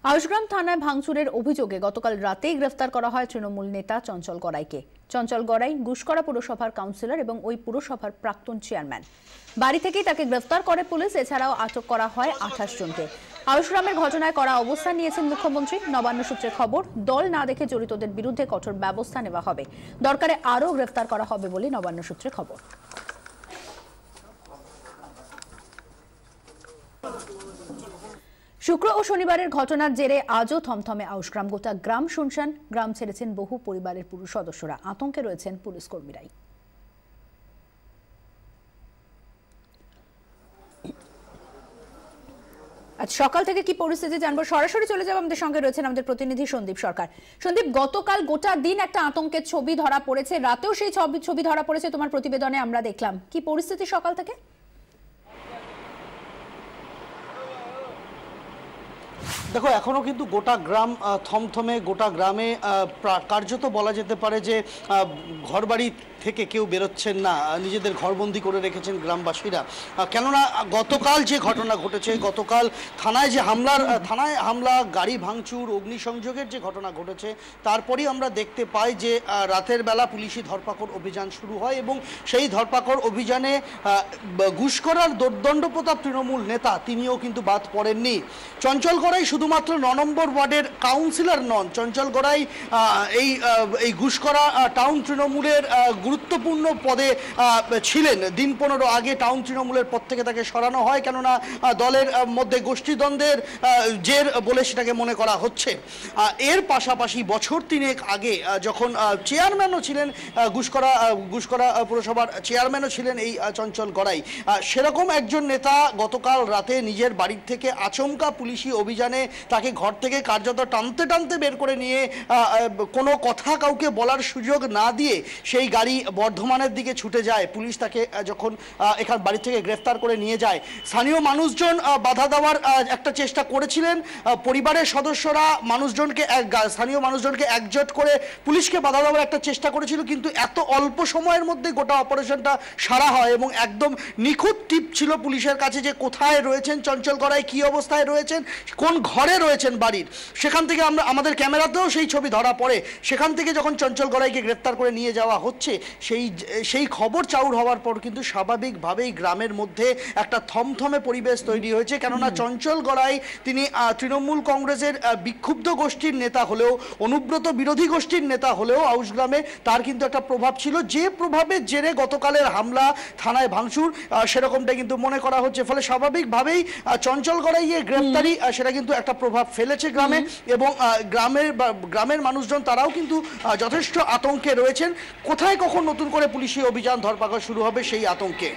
আউশগ্রাম থানায় ভাঙচুরের অভিযোগে গতকাল রাতেই গ্রেফতার করা হয় তৃণমূল নেতা চঞ্চল গড়াইকে। চঞ্চল গড়াই গুসকরা পুরসভার কাউন্সিলর এবং ওই পুরসভার প্রাক্তন চেয়ারম্যান। বাড়ি থেকেই তাকে গ্রেফতার করে পুলিশ। এছাড়াও আটক করা হয় 28 জনকে। আউশগ্রামের ঘটনায় কড়া অবস্থান নিয়েছেন মুখ্যমন্ত্রী। নবান্ন সূত্রে খবর, দল না দেখে জড়িতদের বিরুদ্ধে কঠোর ব্যবস্থা নেওয়া হবে। দরকারে আরও গ্রেফতার করা হবে বলে নবান্ন সূত্রে খবর। শুক্র ও শনিবারের ঘটনার জেরে আজও থমথমে আউশগ্রাম। গোটা গ্রাম শুনশান। গ্রাম ছেড়েছেন বহু পরিবারের পুরুষ সদস্যরা। আতঙ্কে রয়েছেন পুলিশ কর্মীরাই। আজ সকাল থেকে কি পরিস্থিতি জানবো, সরাসরি চলে যাব। আমাদের সঙ্গে রয়েছেন আমাদের প্রতিনিধি সন্দীপ সরকার। সন্দীপ, গতকাল গোটা দিন একটা আতঙ্কের ছবি ধরা পড়েছে, রাতেও সেই ছবি ধরা পড়েছে তোমার প্রতিবেদনে আমরা দেখলাম। কি পরিস্থিতি সকাল থেকে? দেখো, এখনো কিন্তু গোটা গ্রাম থমথমে। গোটা গ্রামে কার্যত বলা যেতে পারে যে ঘরবাড়ি থেকে কেউ বেরোচ্ছেন না, নিজেদের ঘরবন্দি করে রেখেছেন গ্রামবাসীরা। কেননা গতকাল যে ঘটনা ঘটেছে, গতকাল থানায় হামলা, গাড়ি ভাঙচুর, অগ্নিসংযোগের যে ঘটনা ঘটেছে, তারপরেই আমরা দেখতে পাই যে রাতের বেলা পুলিশি ধরপাকড় অভিযান শুরু হয় এবং সেই ধরপাকড় অভিযানে গুসকরার দোর্দণ্ডপ্রতাপ তৃণমূল নেতা তিনিও কিন্তু বাদ পড়েননি। চঞ্চল গড়াই শুধুমাত্র 9 নম্বর ওয়ার্ডের কাউন্সিলর নন। চঞ্চল গড়াই এই গুসকরা টাউন তৃণমূলের গুরুত্বপূর্ণ পদে ছিলেন। দিন 15 আগে টাউন তৃণমূলের পদ থেকে তাকে সরানো হয়, কেননা দলের মধ্যে গোষ্ঠীদ্বন্দ্বের জের বলে সেটাকে মনে করা হচ্ছে। এর পাশাপাশি বছর 3 আগে যখন চেয়ারম্যানও ছিলেন, গুসকরা পুরসভার চেয়ারম্যানও ছিলেন এই চঞ্চল গড়াই, সেরকম একজন নেতা গতকাল রাতে নিজের বাড়ির থেকে আচমকা পুলিশি অভিযানে তাকে ঘর থেকে কার্যত টানতে টানতে বের করে নিয়ে কোনো কথা কাউকে বলার সুযোগ না দিয়ে সেই গাড়ি বর্ধমানের দিকে ছুটে যায়। পুলিশ তাকে যখন এখান বাড়ি থেকে গ্রেফতার করে নিয়ে যায়, স্থানীয় মানুষজন বাধা দেওয়ার একটা চেষ্টা করেছিলেন। পরিবারের সদস্যরা স্থানীয় মানুষজনকে একজোট করে পুলিশকে বাধা দেওয়ার একটা চেষ্টা করেছিল, কিন্তু এত অল্প সময়ের মধ্যে গোটা অপারেশনটা সারা হয় এবং একদম নিখুঁত টিপ ছিল পুলিশের কাছে যে কোথায় রয়েছেন চঞ্চল গড়াই, কী অবস্থায় রয়েছেন, কোন ঘরে রয়েছেন বাড়ির। সেখান থেকে আমাদের ক্যামেরাতেও সেই ছবি ধরা পড়ে। সেখান থেকে যখন চঞ্চল গড়াইকে গ্রেফতার করে নিয়ে যাওয়া হচ্ছে, সেই খবর চাউর হওয়ার পর কিন্তু স্বাভাবিকভাবেই গ্রামের মধ্যে একটা থমথমে পরিবেশ তৈরি হয়েছে। কেননা চঞ্চল গড়াই তিনি তৃণমূল কংগ্রেসের বিক্ষুব্ধ গোষ্ঠীর নেতা হলেও, অনুব্রত বিরোধী গোষ্ঠীর নেতা হলেও আউশগ্রামে তার কিন্তু একটা প্রভাব ছিল, যে প্রভাবের জেরে গতকালের হামলা, থানায় ভাঙচুর, সেরকমটা কিন্তু মনে করা হচ্ছে। ফলে স্বাভাবিকভাবেই চঞ্চল গড়াইয়ের গ্রেফতারি সেটা কিন্তু একটা প্রভাব ফেলেছে গ্রামে, এবং গ্রামের মানুষজন তারাও কিন্তু যথেষ্ট আতঙ্কে রয়েছেন। কোথায় কখন নতুন করে পুলিশি অভিযান ধরপাকড় শুরু হবে সেই আতঙ্কে।